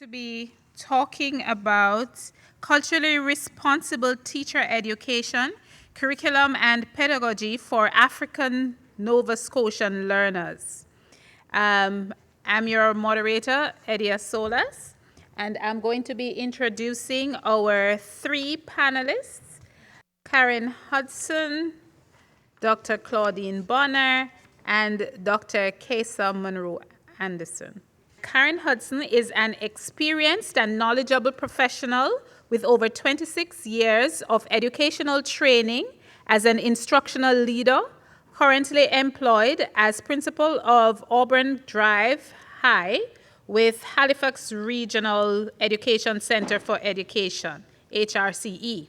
To be talking about culturally responsible teacher education, curriculum, and pedagogy for African Nova Scotian learners. Um, I'm your moderator, Edia Solas, and I'm going to be introducing our three panelists, Karen Hudson, Dr. Claudine Bonner, and Dr. Kesa Monroe Anderson. Karen Hudson is an experienced and knowledgeable professional with over 26 years of educational training as an instructional leader, currently employed as principal of Auburn Drive High with Halifax Regional Education Center for Education, HRCE.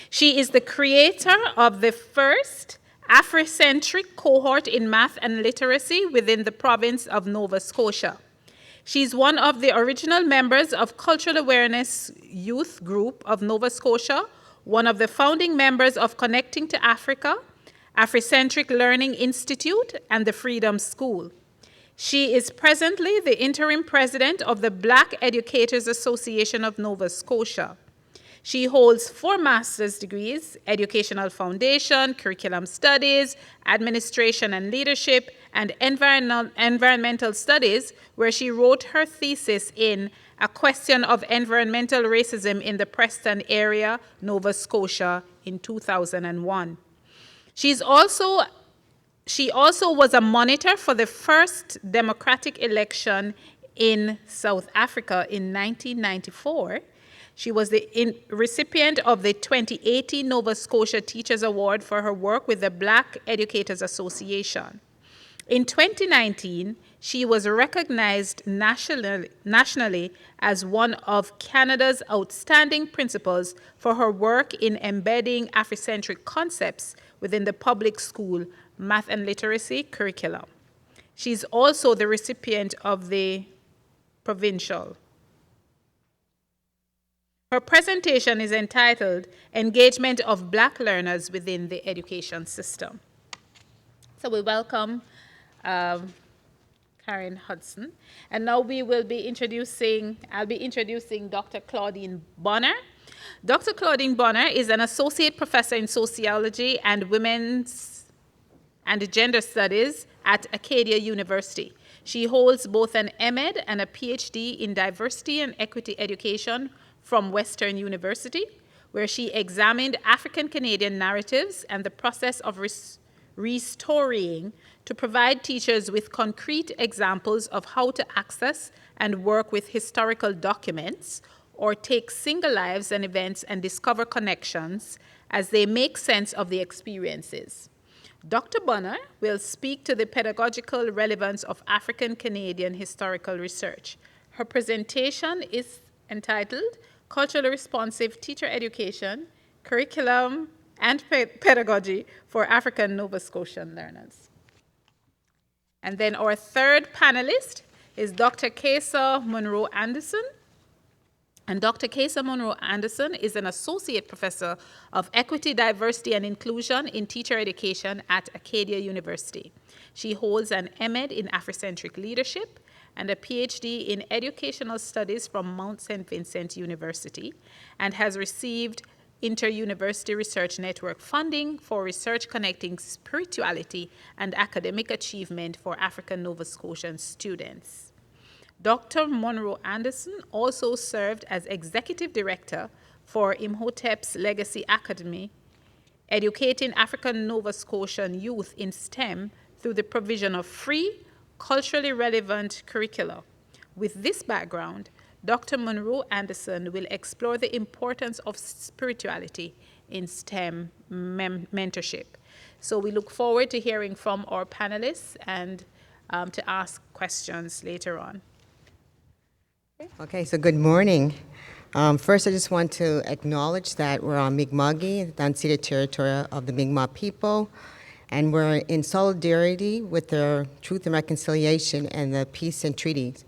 She is the creator of the first Afrocentric cohort in math and literacy within the province of Nova Scotia. She's one of the original members of Cultural Awareness Youth Group of Nova Scotia, one of the founding members of Connecting to Africa, Afrocentric Learning Institute, and the Freedom School. She is presently the interim president of the Black Educators Association of Nova Scotia. She holds 4 master's degrees, Educational Foundation, Curriculum Studies, Administration and Leadership, and Environmental Studies, where she wrote her thesis in A Question of Environmental Racism in the Preston Area, Nova Scotia, in 2001. She also was a monitor for the first democratic election in South Africa in 1994. She was the recipient of the 2018 Nova Scotia Teachers Award for her work with the Black Educators Association. In 2019, she was recognized nationally as one of Canada's outstanding principals for her work in embedding Afrocentric concepts within the public school math and literacy curriculum. She's also the recipient of the provincial. Her presentation is entitled Engagement of Black Learners Within the Education System. So we welcome Karen Hudson. And now I'll be introducing Dr. Claudine Bonner. Dr. Claudine Bonner is an associate professor in sociology and women's and gender studies at Acadia University. She holds both an MEd and a PhD in diversity and equity education from Western University, where she examined African Canadian narratives and the process of restoring to provide teachers with concrete examples of how to access and work with historical documents or take single lives and events and discover connections as they make sense of the experiences. Dr. Bonner will speak to the pedagogical relevance of African Canadian historical research. Her presentation is entitled Culturally Responsive Teacher Education, Curriculum, and Pedagogy for African Nova Scotian Learners. And then our third panelist is Dr. Kesa Monroe Anderson. And Dr. Kesa Monroe Anderson is an associate professor of equity, diversity, and inclusion in teacher education at Acadia University. She holds an MEd in Afrocentric leadership and a PhD in educational studies from Mount St. Vincent University, and has received Inter-University Research Network funding for research connecting spirituality and academic achievement for African Nova Scotian students. Dr. Monroe Anderson also served as executive director for Imhotep's Legacy Academy, educating African Nova Scotian youth in STEM through the provision of free, culturally relevant curricula. With this background, Dr. Monroe Anderson will explore the importance of spirituality in STEM mentorship. So we look forward to hearing from our panelists and to ask questions later on. Okay, so good morning. First, I just want to acknowledge that we're on Mi'kma'ki, the unceded territory of the Mi'kmaq people, and we're in solidarity with their truth and reconciliation and the peace and treaties.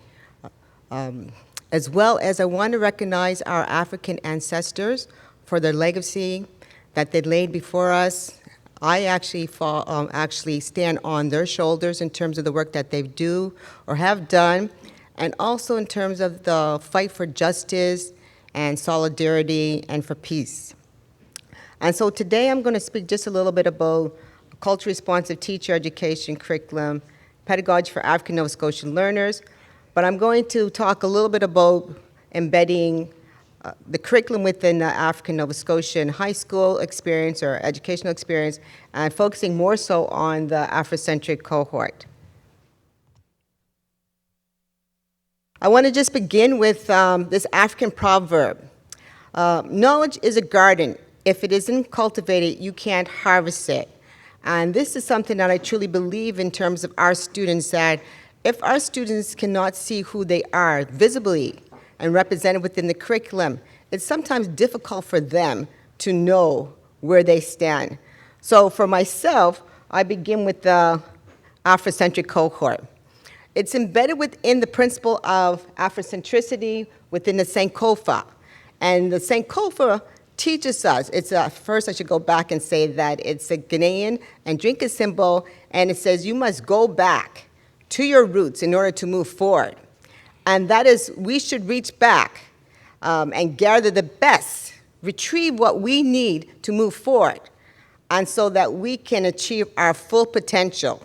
As well as I want to recognize our African ancestors for their legacy that they laid before us. I actually stand on their shoulders in terms of the work that they do or have done and also in terms of the fight for justice and solidarity and for peace. And so today I'm going to speak just a little bit about culturally responsive teacher education curriculum, pedagogy for African Nova Scotian learners, but I'm going to talk a little bit about embedding the curriculum within the African Nova Scotian high school experience or educational experience, and focusing more so on the Afrocentric cohort. I want to just begin with this African proverb. Knowledge is a garden. If it isn't cultivated, you can't harvest it. And this is something that I truly believe in terms of our students, that if our students cannot see who they are visibly and represented within the curriculum, it's sometimes difficult for them to know where they stand. So for myself, I begin with the Afrocentric cohort. It's embedded within the principle of Afrocentricity within the Sankofa. And the Sankofa teaches us, first I should go back and say that it's a Ghanaian and Drinka symbol, and it says you must go back to your roots in order to move forward. And that is, we should reach back and gather the best, retrieve what we need to move forward, and so that we can achieve our full potential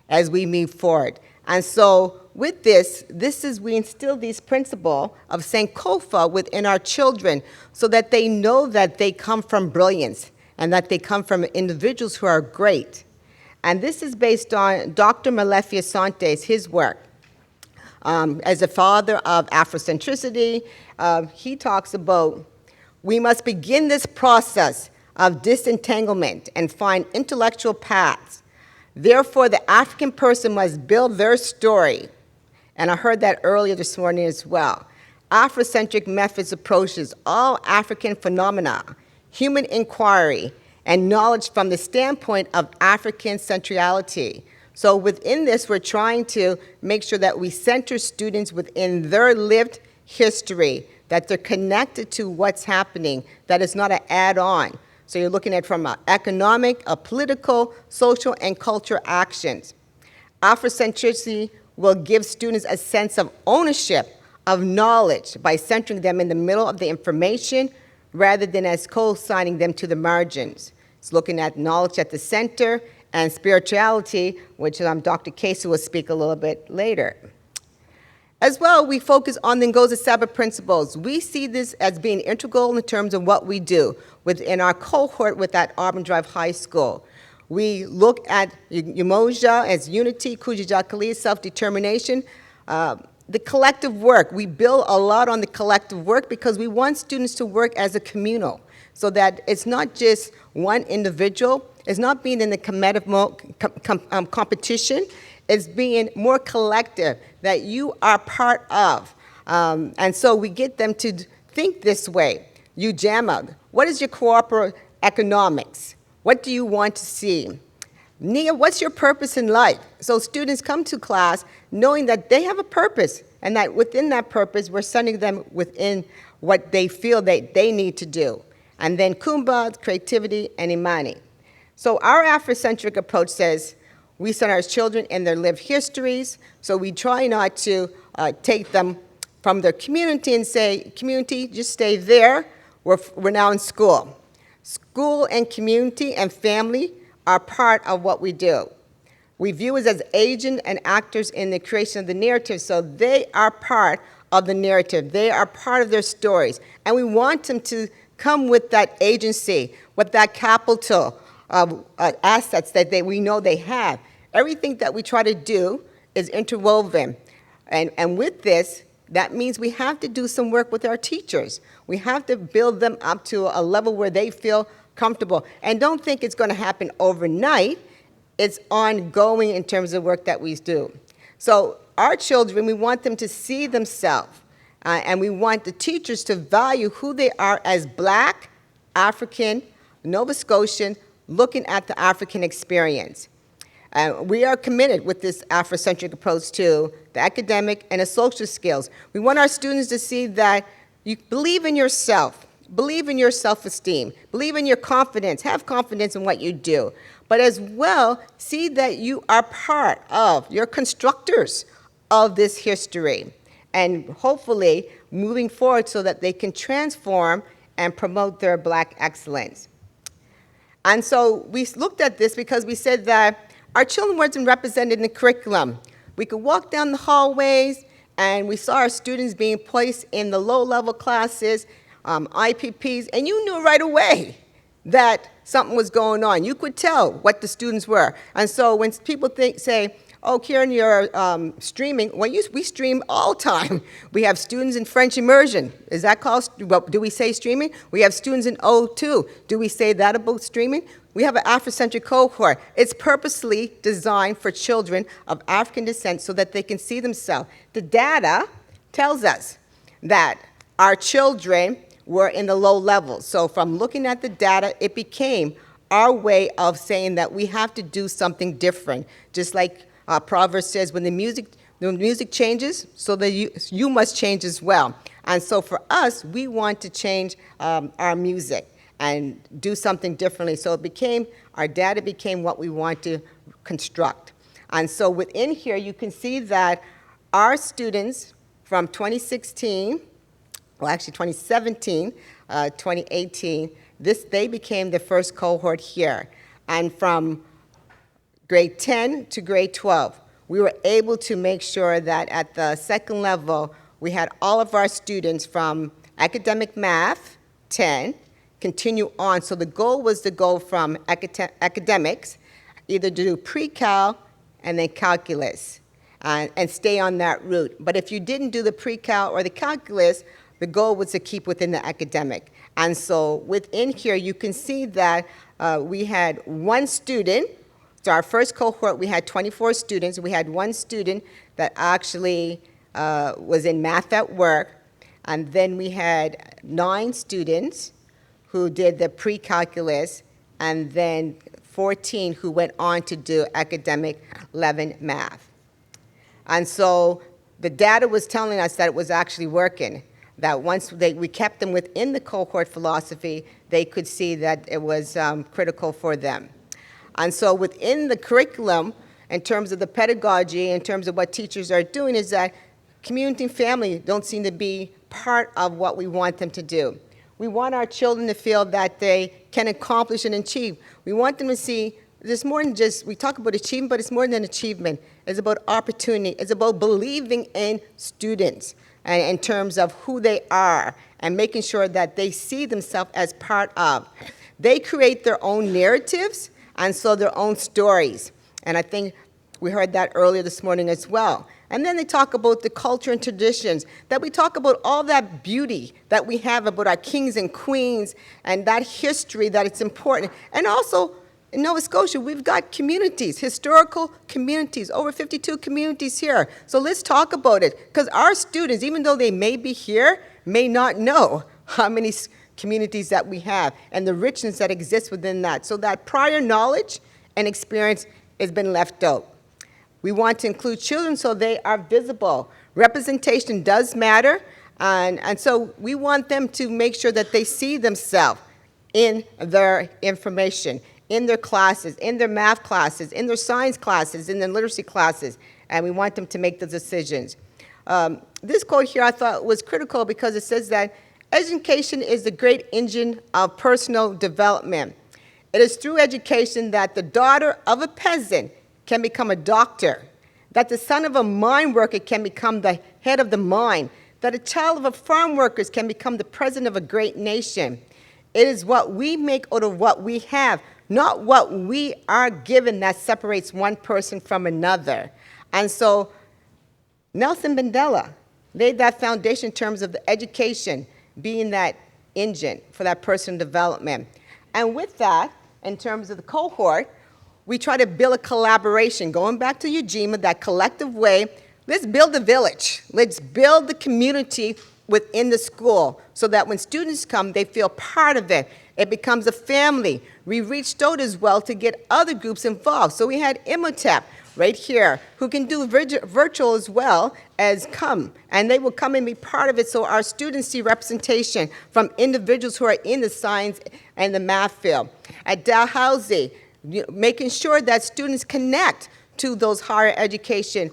as we move forward. And so with this is we instill these principles of Sankofa within our children so that they know that they come from brilliance and that they come from individuals who are great. And this is based on Dr. Malefi Asante's, his work. As a father of Afrocentricity, he talks about, we must begin this process of disentanglement and find intellectual paths. Therefore, the African person must build their story. And I heard that earlier this morning as well. Afrocentric methods approaches all African phenomena, human inquiry, and knowledge from the standpoint of African centrality. So within this, we're trying to make sure that we center students within their lived history, that they're connected to what's happening, that it's not an add-on. So you're looking at from an economic, a political, social, and cultural actions. Afrocentricity will give students a sense of ownership of knowledge by centering them in the middle of the information rather than as co-signing them to the margins. It's looking at knowledge at the center and spirituality, which Dr. Casey will speak a little bit later. As well, we focus on the Ngozi Saba principles. We see this as being integral in terms of what we do within our cohort with at Auburn Drive High School. We look at Umoja as unity, Kujijakali, self-determination, the collective work. We build a lot on the collective work because we want students to work as a communal so that it's not just one individual, it's not being in the competition, it's being more collective, that you are part of. And so we get them to think this way. Ujama, what is your cooperative economics? What do you want to see? Nia, what's your purpose in life? So students come to class knowing that they have a purpose, and that within that purpose, we're sending them within what they feel that they need to do. And then Kumba, creativity, and Imani. So our Afrocentric approach says we send our children in their lived histories, so we try not to take them from their community and say, community, just stay there, we're now in school. School and community and family are part of what we do. We view it as agents and actors in the creation of the narrative, so they are part of the narrative. They are part of their stories. And we want them to come with that agency, with that capital of assets that we know they have. Everything that we try to do is interwoven. And with this, that means we have to do some work with our teachers. We have to build them up to a level where they feel comfortable. And don't think it's going to happen overnight. It's ongoing in terms of work that we do. So our children, we want them to see themselves. And we want the teachers to value who they are as Black, African, Nova Scotian, looking at the African experience. We are committed with this Afrocentric approach to the academic and the social skills. We want our students to see that you believe in yourself, believe in your self-esteem, believe in your confidence, have confidence in what you do, but as well, see that you are part of, you're constructors of this history. and hopefully moving forward so that they can transform and promote their Black excellence. And so we looked at this because we said that our children wasn't represented in the curriculum. We could walk down the hallways, and we saw our students being placed in the low-level classes, IPPs, and you knew right away that something was going on. You could tell what the students were. And so when people say, oh, Kieran, you're streaming, well, we stream all the time. We have students in French immersion. Is that called, well, do we say streaming? We have students in O2. Do we say that about streaming? We have an Afrocentric cohort. It's purposely designed for children of African descent so that they can see themselves. The data tells us that our children were in the low levels. So from looking at the data, it became our way of saying that we have to do something different. Just like Proverbs says, when the music changes, so that you must change as well. And so for us, we want to change our music and do something differently. So our data became what we want to construct. And so within here, you can see that our students from 2016, well, actually 2017, 2018, they became the first cohort here. And from grade 10 to grade 12, we were able to make sure that at the second level, we had all of our students from academic math, 10, continue on. So the goal was to go from academics, either to do pre-cal and then calculus, and stay on that route. But if you didn't do the pre-cal or the calculus, the goal was to keep within the academic. And so within here, you can see that we had one student. So our first cohort, we had 24 students. We had one student that actually was in math at work. And then we had 9 students who did the pre-calculus, and then 14 who went on to do academic 11 math. And so the data was telling us that it was actually working, that once we kept them within the cohort philosophy, they could see that it was critical for them. And so within the curriculum, in terms of the pedagogy, in terms of what teachers are doing, is that community and family don't seem to be part of what we want them to do. We want our children to feel that they can accomplish and achieve. We want them to see there's more than just, we talk about achievement, but it's more than achievement. It's about opportunity. It's about believing in students and in terms of who they are and making sure that they see themselves as part of. They create their own narratives and so their own stories. And I think we heard that earlier this morning as well. And then they talk about the culture and traditions, that we talk about all that beauty that we have about our kings and queens and that history, that it's important. And also, in Nova Scotia, we've got communities, historical communities, over 52 communities here. So let's talk about it, because our students, even though they may be here, may not know how many communities that we have and the richness that exists within that. So that prior knowledge and experience has been left out. We want to include children so they are visible. Representation does matter, and so we want them to make sure that they see themselves in their information, in their classes, in their math classes, in their science classes, in their literacy classes, and we want them to make the decisions. This quote here I thought was critical because it says that education is the great engine of personal development. It is through education that the daughter of a peasant can become a doctor, that the son of a mine worker can become the head of the mine, that a child of a farm worker can become the president of a great nation. It is what we make out of what we have, not what we are given, that separates one person from another. And so Nelson Mandela laid that foundation in terms of the education being that engine for that personal development. And with that, in terms of the cohort, we try to build a collaboration, going back to Ujima, that collective way. Let's build a village. Let's build the community within the school so that when students come, they feel part of it. It becomes a family. We reached out as well to get other groups involved. So we had Imhotep right here, who can do virtual as well as come. And they will come and be part of it so our students see representation from individuals who are in the science and the math field. At Dalhousie, making sure that students connect to those higher education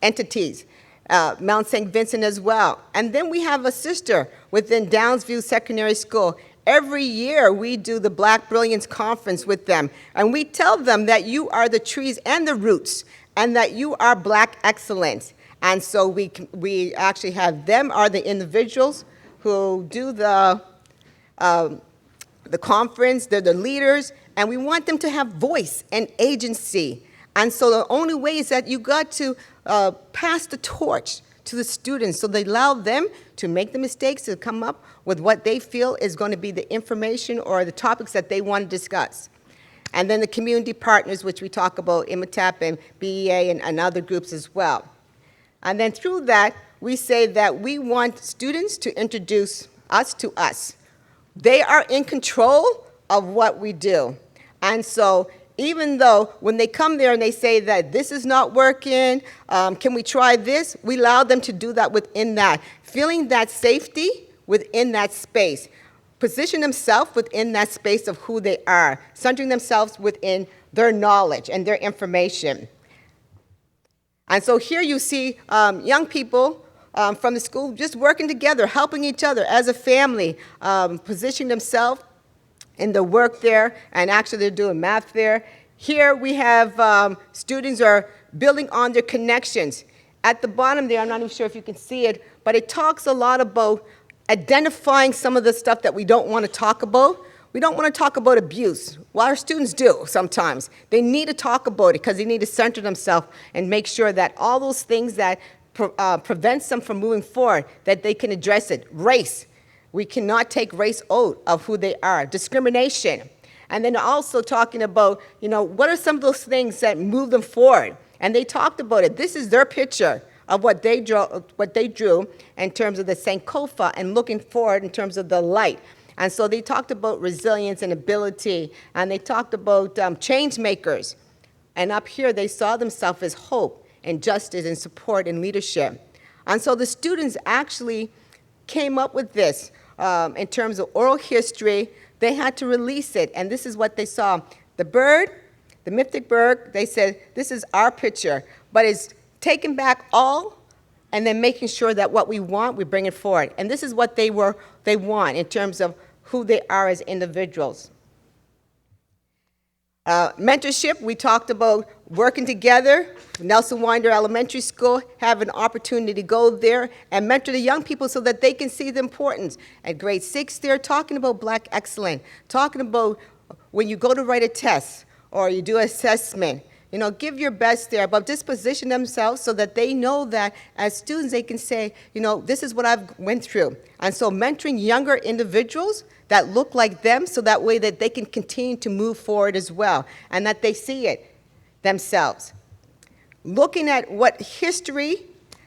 entities. Mount St. Vincent as well. And then we have a sister within Downsview Secondary School. Every year we do the Black Brilliance Conference with them, and we tell them that you are the trees and the roots, and that you are Black excellence. And so we actually have them are the individuals who do the conference, they're the leaders, and we want them to have voice and agency. And so the only way is that you got to pass the torch to the students, so they allow them to make the mistakes, to come up with what they feel is going to be the information or the topics that they want to discuss. And then the community partners, which we talk about, IMATAP and BEA and other groups as well. And then through that, we say that we want students to introduce us to us. They are in control of what we do. And so even though when they come there and they say that this is not working, can we try this? We allow them to do that within that, feeling that safety within that space, position themselves within that space of who they are, centering themselves within their knowledge and their information. And so here you see young people from the school just working together, helping each other as a family, positioning themselves in the work there, and actually they're doing math there. Here we have students are building on their connections. At the bottom there, I'm not even sure if you can see it, but it talks a lot about identifying some of the stuff that we don't want to talk about. We don't want to talk about abuse. Well, our students do sometimes. They need to talk about it because they need to center themselves and make sure that all those things that prevents them from moving forward, that they can address it. Race. We cannot take race out of who they are. Discrimination. And then also talking about, what are some of those things that move them forward? And they talked about it. This is their picture of what they drew in terms of the Sankofa and looking forward in terms of the light. And so they talked about resilience and ability, and they talked about change makers. And up here, they saw themselves as hope and justice and support and leadership. And so the students actually came up with this in terms of oral history. They had to release it, and this is what they saw. The bird, the mythic bird, they said, this is our picture, but it's taking back all and then making sure that what we want, we bring it forward. And this is what they want in terms of who they are as individuals. Mentorship, we talked about working together. Nelson Winder Elementary School have an opportunity to go there and mentor the young people so that they can see the importance. At grade 6, they're talking about Black excellence, talking about when you go to write a test or you do assessment, give your best there, but just position themselves so that they know that as students they can say, this is what I've went through. And so mentoring younger individuals that look like them so that way that they can continue to move forward as well and that they see it themselves. Looking at what history,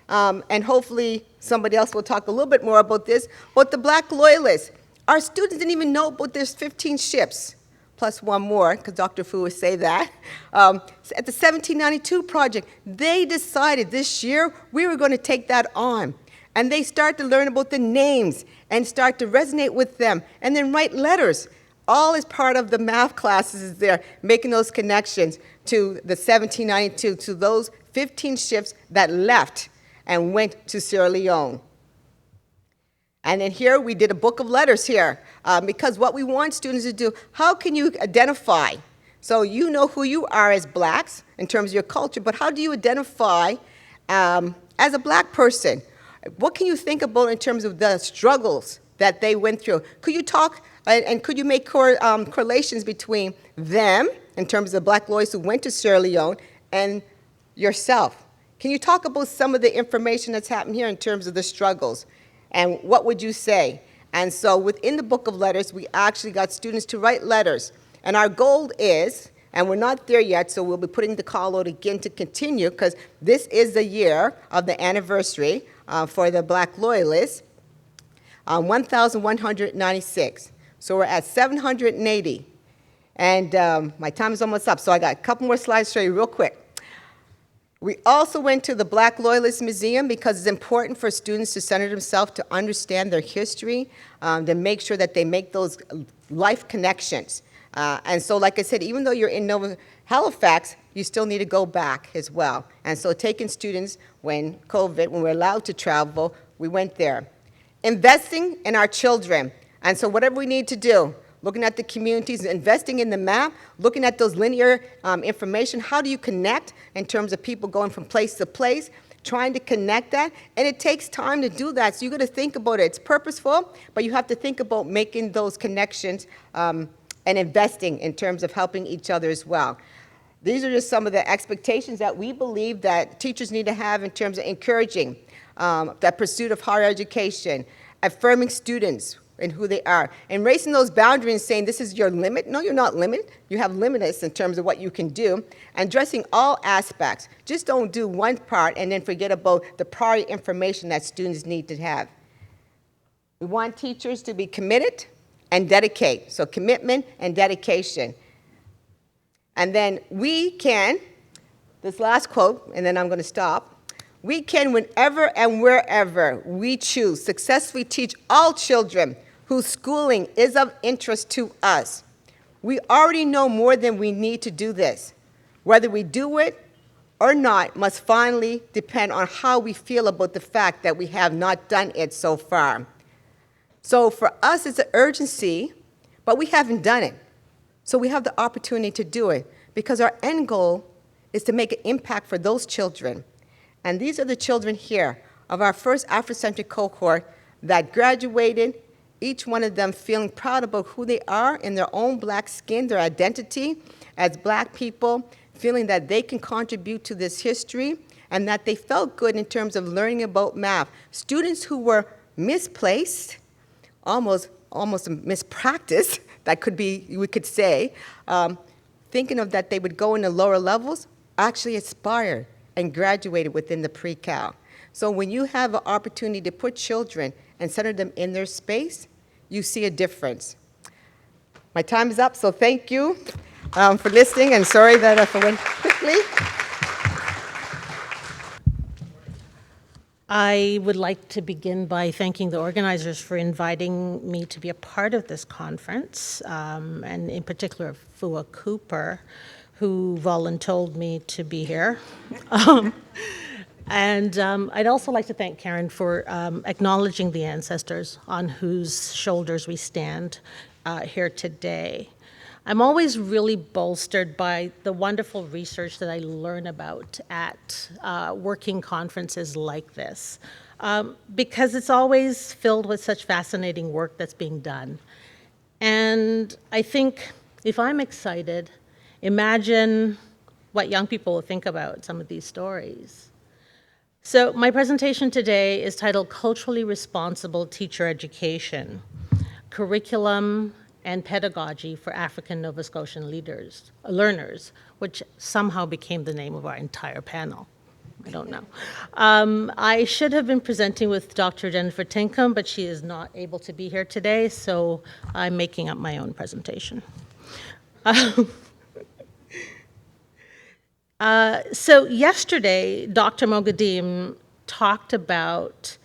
and hopefully somebody else will talk a little bit more about this, but the Black Loyalists, our students didn't even know about there's 15 ships. Plus one more, because Dr. Fu would say that. At the 1792 project, they decided this year we were going to take that on. And they start to learn about the names and start to resonate with them and then write letters. All as part of the math classes there, making those connections to the 1792, to those 15 ships that left and went to Sierra Leone. And then here we did a book of letters here because what we want students to do, how can you identify? So you know who you are as Blacks in terms of your culture, but how do you identify as a Black person? What can you think about in terms of the struggles that they went through? Could you talk and could you make correlations between them in terms of Black lawyers who went to Sierra Leone and yourself? Can you talk about some of the information that's happened here in terms of the struggles? And what would you say? And so within the book of letters, we actually got students to write letters. And our goal is, and we're not there yet, so we'll be putting the call out again to continue, because this is the year of the anniversary for the Black Loyalists, 1,196. So we're at 780. And my time is almost up, so I got a couple more slides to show you real quick. We also went to the Black Loyalist Museum because it's important for students to center themselves, to understand their history, to make sure that they make those life connections. And so, like I said, even though you're in Nova Halifax, you still need to go back as well. And so taking students when COVID, when we're allowed to travel, we went there. Investing in our children. And so whatever we need to do, looking at the communities, investing in the map, looking at those linear information, how do you connect in terms of people going from place to place, trying to connect that, and it takes time to do that. So you got to think about it. It's purposeful, but you have to think about making those connections and investing in terms of helping each other as well. These are just some of the expectations that we believe that teachers need to have in terms of encouraging that pursuit of higher education, affirming students and who they are, and raising those boundaries and saying this is your limit. No, you're not limited. You have limits in terms of what you can do, and addressing all aspects. Just don't do one part and then forget about the prior information that students need to have. We want teachers to be committed and dedicate. So commitment and dedication. And then we can, this last quote, and then I'm going to stop. We can, whenever and wherever we choose, successfully teach all children whose schooling is of interest to us. We already know more than we need to do this. Whether we do it or not must finally depend on how we feel about the fact that we have not done it so far. So for us, it's an urgency, but we haven't done it. So we have the opportunity to do it because our end goal is to make an impact for those children. And these are the children here of our first Afrocentric cohort that graduated, each one of them feeling proud about who they are in their own black skin, their identity as black people, feeling that they can contribute to this history and that they felt good in terms of learning about math. Students who were misplaced, almost mispracticed, that could be, we could say, thinking of that they would go into lower levels, actually aspired and graduated within the pre-cal. So when you have an opportunity to put children and center them in their space, you see a difference. My time is up, so thank you for listening, and sorry that I went quickly. I would like to begin by thanking the organizers for inviting me to be a part of this conference, and in particular Fua Cooper, who voluntold me to be here. And I'd also like to thank Karen for acknowledging the ancestors on whose shoulders we stand here today. I'm always really bolstered by the wonderful research that I learn about at working conferences like this, because it's always filled with such fascinating work that's being done. And I think if I'm excited, imagine what young people will think about some of these stories. So my presentation today is titled Culturally Responsible Teacher Education, Curriculum and Pedagogy for African Nova Scotian Learners, which somehow became the name of our entire panel. I don't know. I should have been presenting with Dr. Jennifer Tinkham, but she is not able to be here today, so I'm making up my own presentation. So yesterday, Dr. Mogadim talked about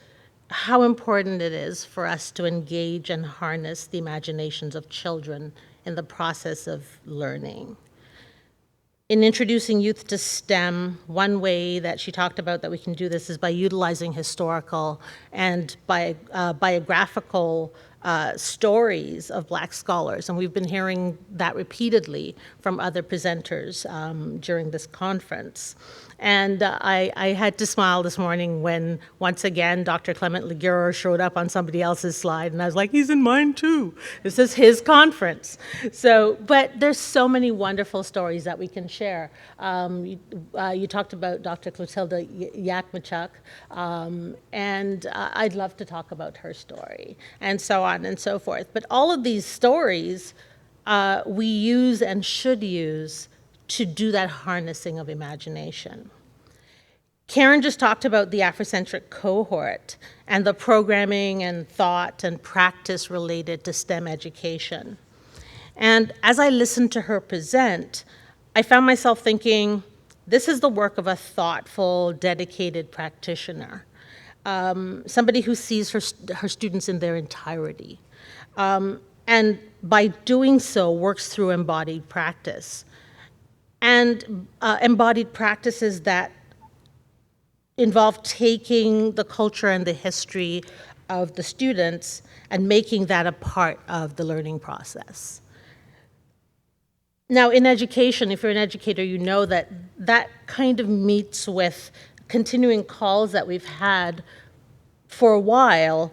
how important it is for us to engage and harness the imaginations of children in the process of learning. In introducing youth to STEM, one way that she talked about that we can do this is by utilizing historical and biographical stories of Black scholars, and we've been hearing that repeatedly from other presenters during this conference. And I had to smile this morning when, once again, Dr. Clement Ligueur showed up on somebody else's slide, and I was like, he's in mine too. This is his conference. So, but there's so many wonderful stories that we can share. You talked about Dr. Clotilda Yakmachuk, and I'd love to talk about her story, and so on and so forth. But all of these stories we use and should use to do that harnessing of imagination. Karen just talked about the Afrocentric cohort and the programming and thought and practice related to STEM education. And as I listened to her present, I found myself thinking, this is the work of a thoughtful, dedicated practitioner, somebody who sees her students in their entirety. and by doing so works through embodied practice. And embodied practices that involve taking the culture and the history of the students and making that a part of the learning process. Now, in education, if you're an educator, you know that that kind of meets with continuing calls that we've had for a while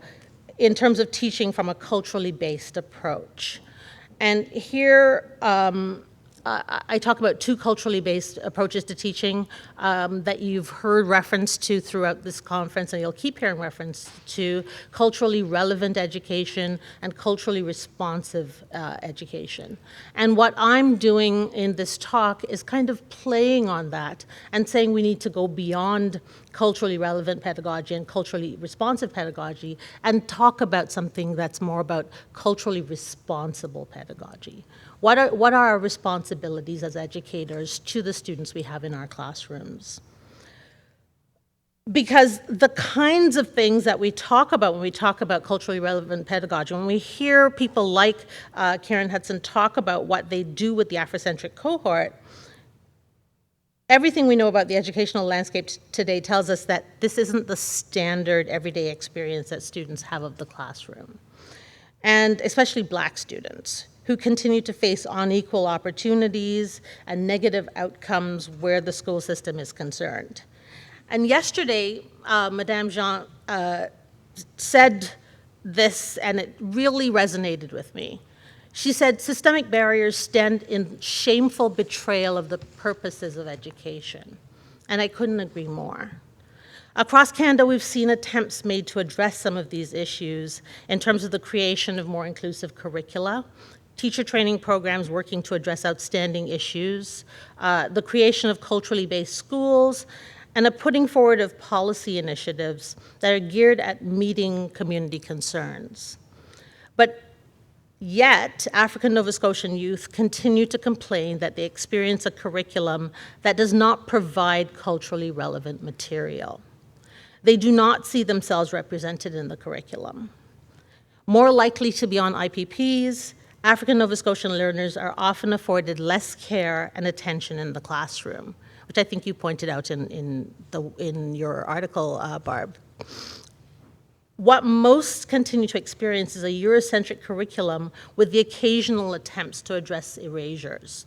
in terms of teaching from a culturally based approach. And here, I talk about two culturally based approaches to teaching that you've heard reference to throughout this conference, and you'll keep hearing reference to: culturally relevant education and culturally responsive education. And what I'm doing in this talk is kind of playing on that and saying we need to go beyond culturally relevant pedagogy and culturally responsive pedagogy and talk about something that's more about culturally responsible pedagogy. What are our responsibilities as educators to the students we have in our classrooms? Because the kinds of things that we talk about when we talk about culturally relevant pedagogy, when we hear people like Karen Hudson talk about what they do with the Afrocentric cohort, everything we know about the educational landscape today tells us that this isn't the standard everyday experience that students have of the classroom, and especially Black students, who continue to face unequal opportunities and negative outcomes where the school system is concerned. And yesterday, Madame Jean said this, and it really resonated with me. She said, systemic barriers stand in shameful betrayal of the purposes of education. And I couldn't agree more. Across Canada, we've seen attempts made to address some of these issues in terms of the creation of more inclusive curricula, teacher training programs working to address outstanding issues, the creation of culturally based schools, and a putting forward of policy initiatives that are geared at meeting community concerns. But yet, African Nova Scotian youth continue to complain that they experience a curriculum that does not provide culturally relevant material. They do not see themselves represented in the curriculum. More likely to be on IPPs, African Nova Scotian learners are often afforded less care and attention in the classroom, which I think you pointed out in your article, Barb. What most continue to experience is a Eurocentric curriculum with the occasional attempts to address erasures.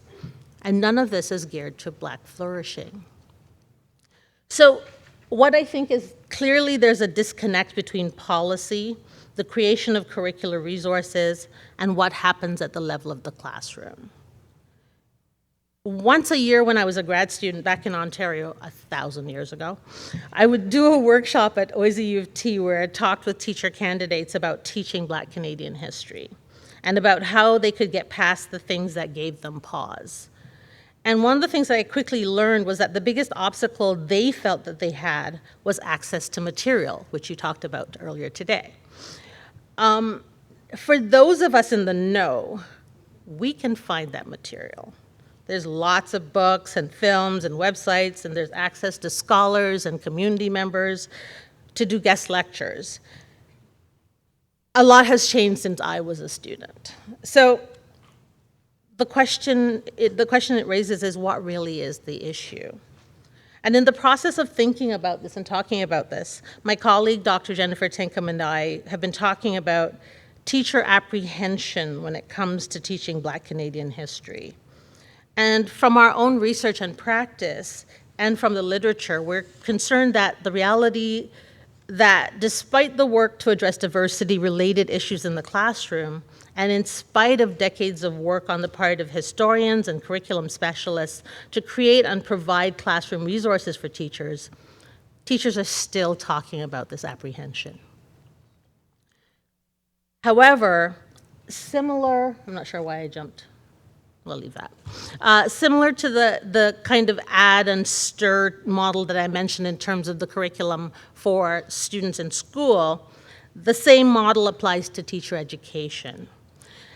And none of this is geared to Black flourishing. So what I think is clearly there's a disconnect between policy, the creation of curricular resources, and what happens at the level of the classroom. Once a year when I was a grad student back in Ontario, 1,000 years ago, I would do a workshop at OISE U of T where I talked with teacher candidates about teaching Black Canadian history and about how they could get past the things that gave them pause. And one of the things that I quickly learned was that the biggest obstacle they felt that they had was access to material, which you talked about earlier today. For those of us in the know, we can find that material. There's lots of books and films and websites, and there's access to scholars and community members to do guest lectures. A lot has changed since I was a student. So the question it raises is, what really is the issue? And in the process of thinking about this and talking about this, my colleague, Dr. Jennifer Tinkham, and I have been talking about teacher apprehension when it comes to teaching Black Canadian history. And from our own research and practice, and from the literature, we're concerned that the reality that despite the work to address diversity-related issues in the classroom, and in spite of decades of work on the part of historians and curriculum specialists to create and provide classroom resources for teachers, teachers are still talking about this apprehension. However, I'm not sure why I jumped. We'll leave that. Similar to the kind of add and stir model that I mentioned in terms of the curriculum for students in school, the same model applies to teacher education.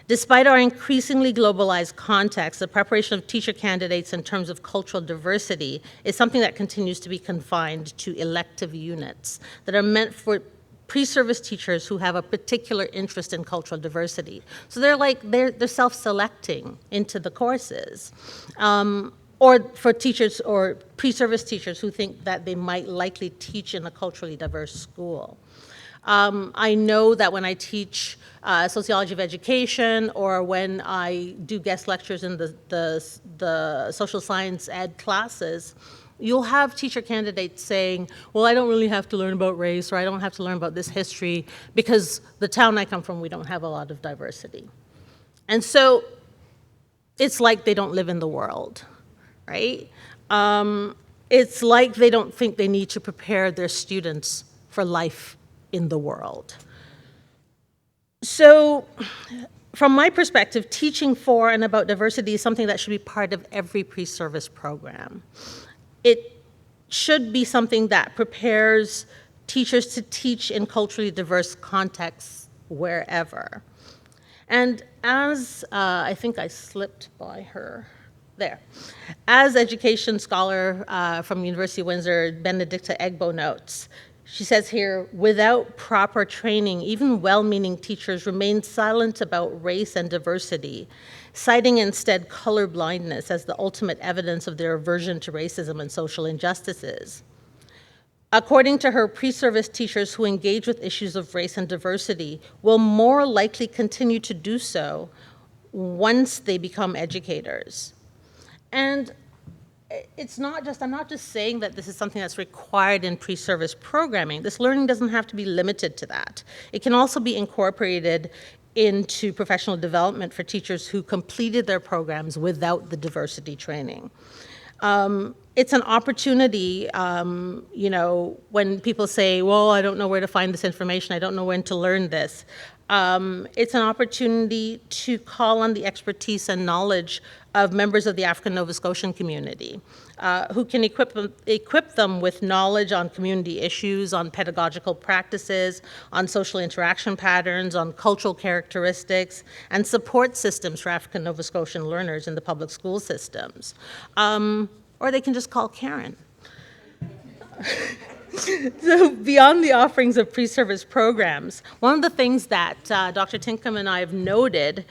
Despite our increasingly globalized context, the preparation of teacher candidates in terms of cultural diversity is something that continues to be confined to elective units that are meant for pre-service teachers who have a particular interest in cultural diversity. So they're self-selecting into the courses. Or for teachers or pre-service teachers who think that they might likely teach in a culturally diverse school. I know that when I teach sociology of education, or when I do guest lectures in the social science ed classes, you'll have teacher candidates saying, well, I don't really have to learn about race, or I don't have to learn about this history, because the town I come from, we don't have a lot of diversity. And so it's like they don't live in the world, right? It's like they don't think they need to prepare their students for life in the world. So from my perspective, teaching for and about diversity is something that should be part of every pre-service program. It should be something that prepares teachers to teach in culturally diverse contexts wherever. And as, I think I slipped by her, there. As education scholar from University of Windsor, Benedicta Egbo notes, she says here, without proper training, even well-meaning teachers remain silent about race and diversity, citing instead color blindness as the ultimate evidence of their aversion to racism and social injustices. According to her, pre-service teachers who engage with issues of race and diversity will more likely continue to do so once they become educators. And it's not just, I'm not just saying that this is something that's required in pre-service programming. This learning doesn't have to be limited to that. It can also be incorporated into professional development for teachers who completed their programs without the diversity training. It's an opportunity, you know, when people say, well, I don't know where to find this information, I don't know when to learn this. It's an opportunity to call on the expertise and knowledge of members of the African Nova Scotian community, who can equip them with knowledge on community issues, on pedagogical practices, on social interaction patterns, on cultural characteristics, and support systems for African Nova Scotian learners in the public school systems. Or they can just call Karen. So beyond the offerings of pre-service programs, one of the things that Dr. Tinkham and I have noted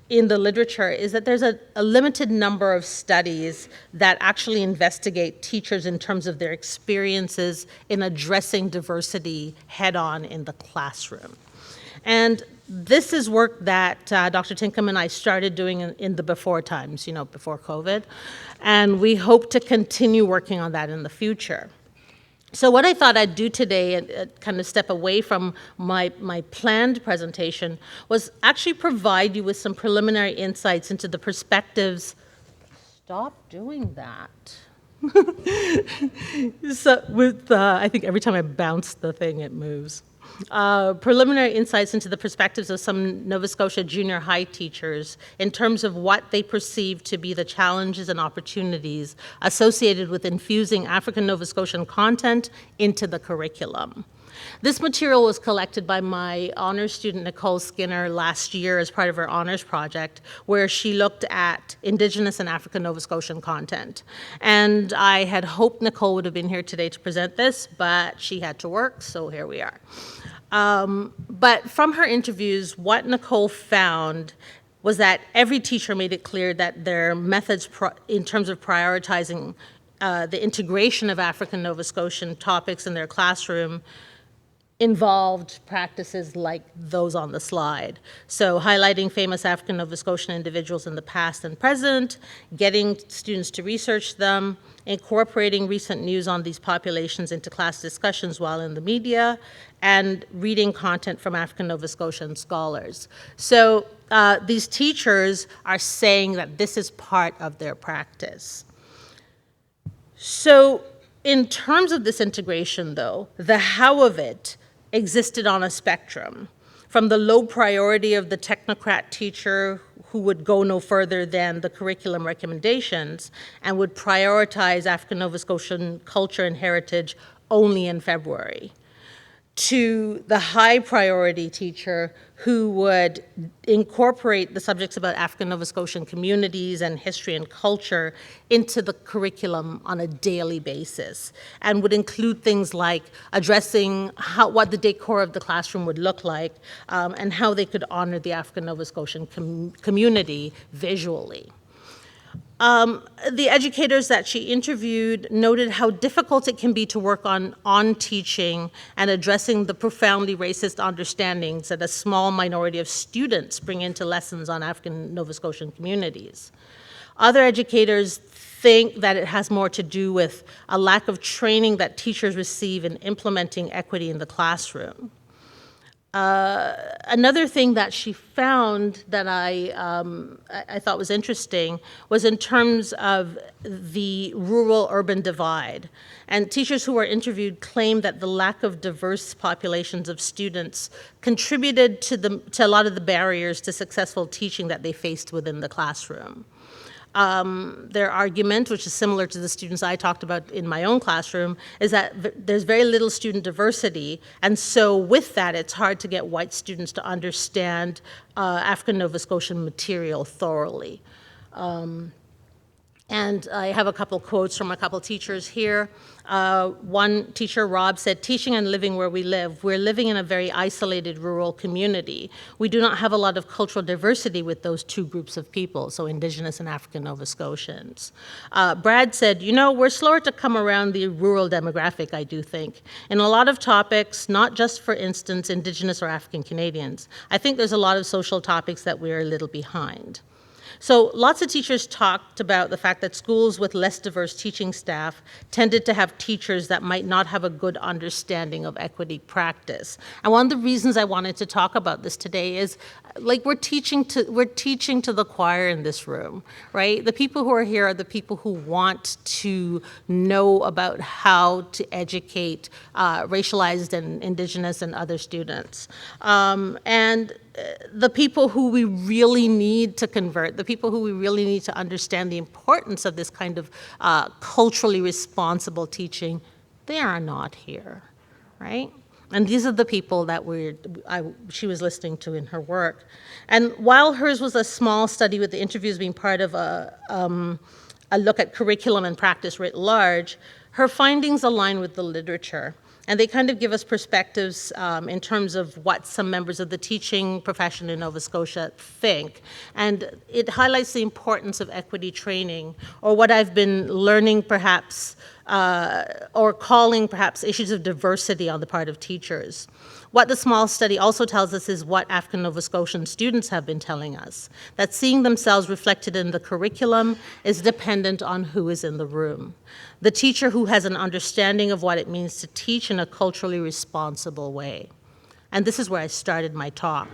in the literature is that there's a limited number of studies that actually investigate teachers in terms of their experiences in addressing diversity head-on in the classroom. And this is work that Dr. Tinkham and I started doing in the before times, you know, before COVID, and we hope to continue working on that in the future. So what I thought I'd do today, and kind of step away from my planned presentation, was actually provide you with some preliminary insights into the perspectives. Stop doing that. So with, I think every time I bounce the thing, it moves. Preliminary insights into the perspectives of some Nova Scotia junior high teachers in terms of what they perceive to be the challenges and opportunities associated with infusing African Nova Scotian content into the curriculum. This material was collected by my honors student Nicole Skinner last year as part of her honors project, where she looked at Indigenous and African Nova Scotian content. And I had hoped Nicole would have been here today to present this, but she had to work, so here we are. But from her interviews, what Nicole found was that every teacher made it clear that their methods in terms of prioritizing the integration of African Nova Scotian topics in their classroom involved practices like those on the slide. So highlighting famous African Nova Scotian individuals in the past and present, getting students to research them, incorporating recent news on these populations into class discussions while in the media, and reading content from African Nova Scotian scholars. So these teachers are saying that this is part of their practice. So in terms of this integration, though, the how of it existed on a spectrum, from the low priority of the technocrat teacher who would go no further than the curriculum recommendations and would prioritize African Nova Scotian culture and heritage only in February, to the high priority teacher who would incorporate the subjects about African Nova Scotian communities and history and culture into the curriculum on a daily basis, and would include things like addressing what the decor of the classroom would look like, and how they could honor the African Nova Scotian community visually. The educators that she interviewed noted how difficult it can be to work on teaching and addressing the profoundly racist understandings that a small minority of students bring into lessons on African Nova Scotian communities. Other educators think that it has more to do with a lack of training that teachers receive in implementing equity in the classroom. Another thing that she found that I thought was interesting was in terms of the rural-urban divide. And teachers who were interviewed claimed that the lack of diverse populations of students contributed to a lot of the barriers to successful teaching that they faced within the classroom. Their argument, which is similar to the students I talked about in my own classroom, is that there's very little student diversity, and so with that, it's hard to get white students to understand African Nova Scotian material thoroughly. And I have a couple quotes from a couple teachers here. One teacher, Rob, said, "Teaching and living where we live. We're living in a very isolated rural community. We do not have a lot of cultural diversity with those two groups of people," so Indigenous and African Nova Scotians. Brad said, "You know, we're slower to come around the rural demographic, I do think. In a lot of topics, not just, for instance, Indigenous or African Canadians, I think there's a lot of social topics that we're a little behind." So lots of teachers talked about the fact that schools with less diverse teaching staff tended to have teachers that might not have a good understanding of equity practice. And one of the reasons I wanted to talk about this today is, like, we're teaching to the choir in this room, right? The people who are here are the people who want to know about how to educate racialized and Indigenous and other students. And the people who we really need to convert, the people who we really need to understand the importance of this kind of culturally responsible teaching, they are not here, right? And these are the people that she was listening to in her work. And while hers was a small study with the interviews being part of a look at curriculum and practice writ large, her findings align with the literature. And they kind of give us perspectives in terms of what some members of the teaching profession in Nova Scotia think. And it highlights the importance of equity training, or what I've been learning perhaps, or calling perhaps issues of diversity on the part of teachers. What the small study also tells us is what African Nova Scotian students have been telling us, that seeing themselves reflected in the curriculum is dependent on who is in the room. The teacher who has an understanding of what it means to teach in a culturally responsible way. And this is where I started my talk.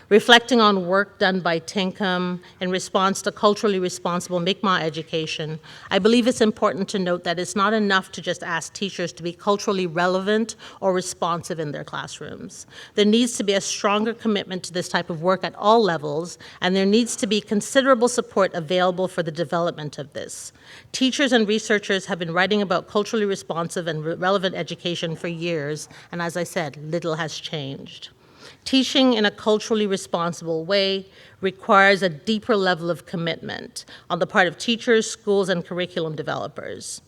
Reflecting on work done by Tinkham in response to culturally responsible Mi'kmaq education, I believe it's important to note that it's not enough to just ask teachers to be culturally relevant or responsive in their classrooms. There needs to be a stronger commitment to this type of work at all levels, and there needs to be considerable support available for the development of this. Teachers and researchers have been writing about culturally responsive and relevant education for years, and as I said, little has changed. Teaching in a culturally responsible way requires a deeper level of commitment on the part of teachers, schools, and curriculum developers.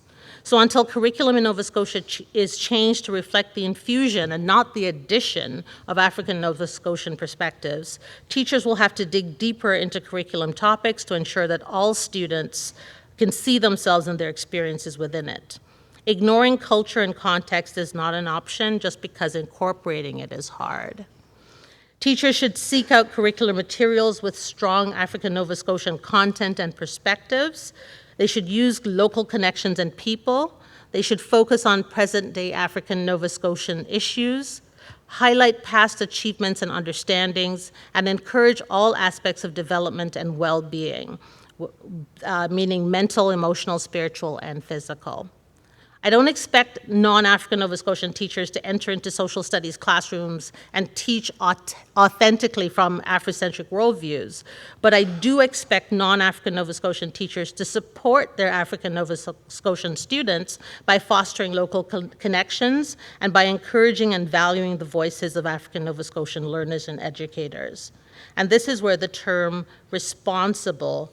So until curriculum in Nova Scotia is changed to reflect the infusion and not the addition of African Nova Scotian perspectives, teachers will have to dig deeper into curriculum topics to ensure that all students can see themselves and their experiences within it. Ignoring culture and context is not an option just because incorporating it is hard. Teachers should seek out curricular materials with strong African Nova Scotian content and perspectives. They should use local connections and people. They should focus on present-day African Nova Scotian issues, highlight past achievements and understandings, and encourage all aspects of development and well-being, meaning mental, emotional, spiritual, and physical. I don't expect non-African Nova Scotian teachers to enter into social studies classrooms and teach authentically from Afrocentric worldviews, but I do expect non-African Nova Scotian teachers to support their African Nova Scotian students by fostering local connections and by encouraging and valuing the voices of African Nova Scotian learners and educators. And this is where the term responsible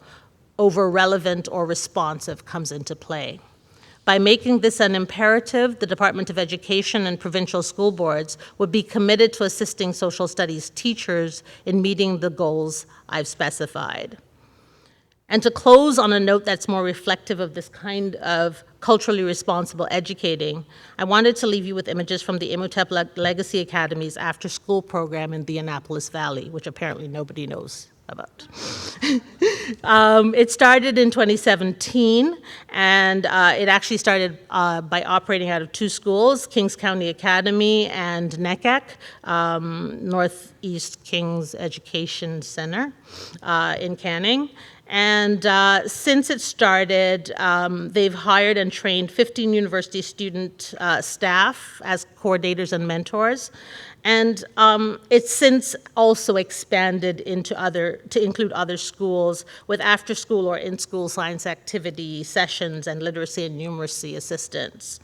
over relevant or responsive comes into play. By making this an imperative, the Department of Education and provincial school boards would be committed to assisting social studies teachers in meeting the goals I've specified. And to close on a note that's more reflective of this kind of culturally responsible educating, I wanted to leave you with images from the Imhotep Legacy Academy's after-school program in the Annapolis Valley, which apparently nobody knows about. It started in 2017, and it actually started by operating out of two schools, Kings County Academy and NECAC, Northeast Kings Education Center in Canning. And since it started, they've hired and trained 15 university student staff as coordinators and mentors. And it's since also expanded to include other schools with after-school or in-school science activity sessions and literacy and numeracy assistance.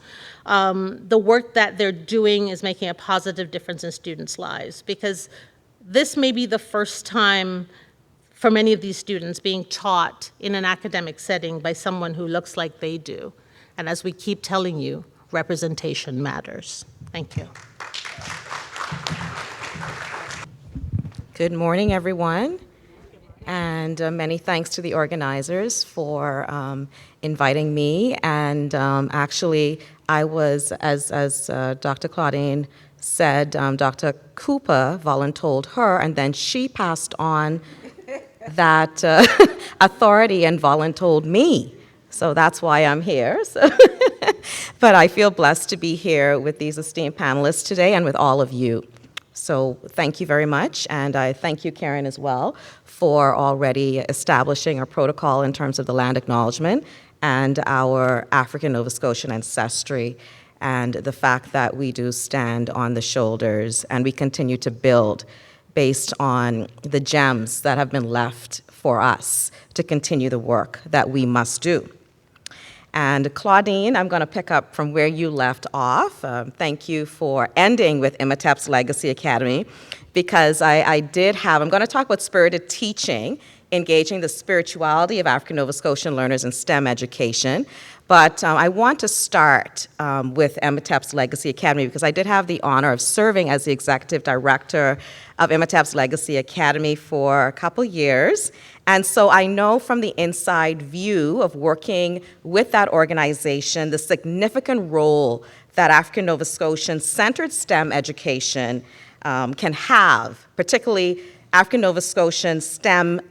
The work that they're doing is making a positive difference in students' lives, because this may be the first time for many of these students being taught in an academic setting by someone who looks like they do. And as we keep telling you, representation matters. Thank you. Good morning, everyone, and many thanks to the organizers for inviting me. And actually, I was, as Dr. Claudine said, Dr. Cooper voluntold her, and then she passed on that authority and voluntold me. So that's why I'm here. So but I feel blessed to be here with these esteemed panelists today and with all of you. So thank you very much, and I thank you, Karen, as well, for already establishing a protocol in terms of the land acknowledgement and our African Nova Scotian ancestry, and the fact that we do stand on the shoulders and we continue to build based on the gems that have been left for us to continue the work that we must do. And Claudine, I'm going to pick up from where you left off. Thank you for ending with Imhotep's Legacy Academy, because I'm going to talk about spirited teaching, engaging the spirituality of African Nova Scotian learners in STEM education. But I want to start with Imhotep's Legacy Academy, because I did have the honor of serving as the executive director of Imhotep's Legacy Academy for a couple years. And so I know from the inside view of working with that organization the significant role that African Nova Scotian centered STEM education can have, particularly African Nova Scotian centered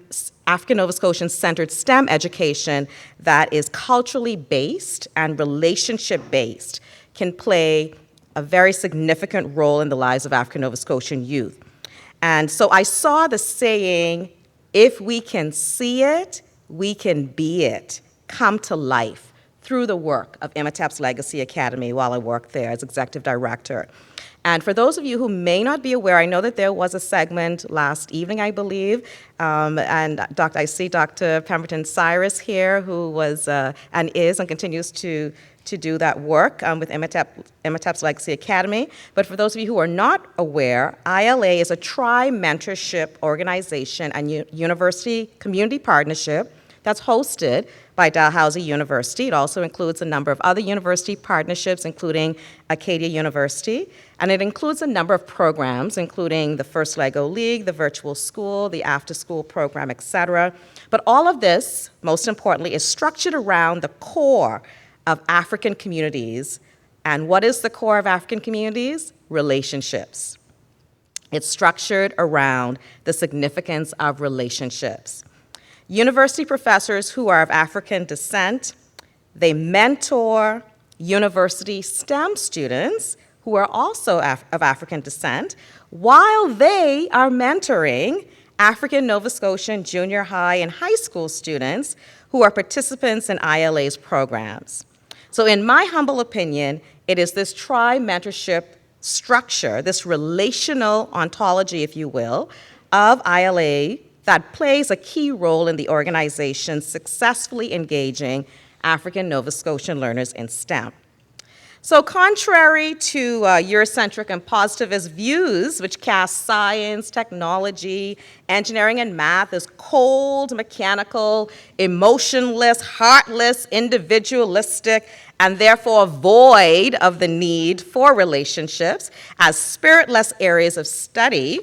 STEM education that is culturally based and relationship based can play a very significant role in the lives of African Nova Scotian youth. And so I saw the saying, if we can see it, we can be it, come to life through the work of Imhotep's Legacy Academy while I worked there as executive director. And for those of you who may not be aware, I know that there was a segment last evening, I believe, and I see Dr. Pemberton Cyrus here, who was and is and continues to do that work with Imhotep's Legacy Academy. But for those of you who are not aware, ILA is a tri-mentorship organization and university community partnership that's hosted by Dalhousie University. It also includes a number of other university partnerships, including Acadia University, and it includes a number of programs, including the First Lego League, the Virtual School, the After School Program, etc. But all of this, most importantly, is structured around the core of African communities. And what is the core of African communities? Relationships. It's structured around the significance of relationships. University professors who are of African descent, they mentor university STEM students who are also of African descent, while they are mentoring African Nova Scotian junior high and high school students who are participants in ILA's programs. So in my humble opinion, it is this tri-mentorship structure, this relational ontology, if you will, of ILA that plays a key role in the organization successfully engaging African Nova Scotian learners in STEM. So contrary to Eurocentric and positivist views, which cast science, technology, engineering, and math as cold, mechanical, emotionless, heartless, individualistic, and therefore void of the need for relationships as spiritless areas of study,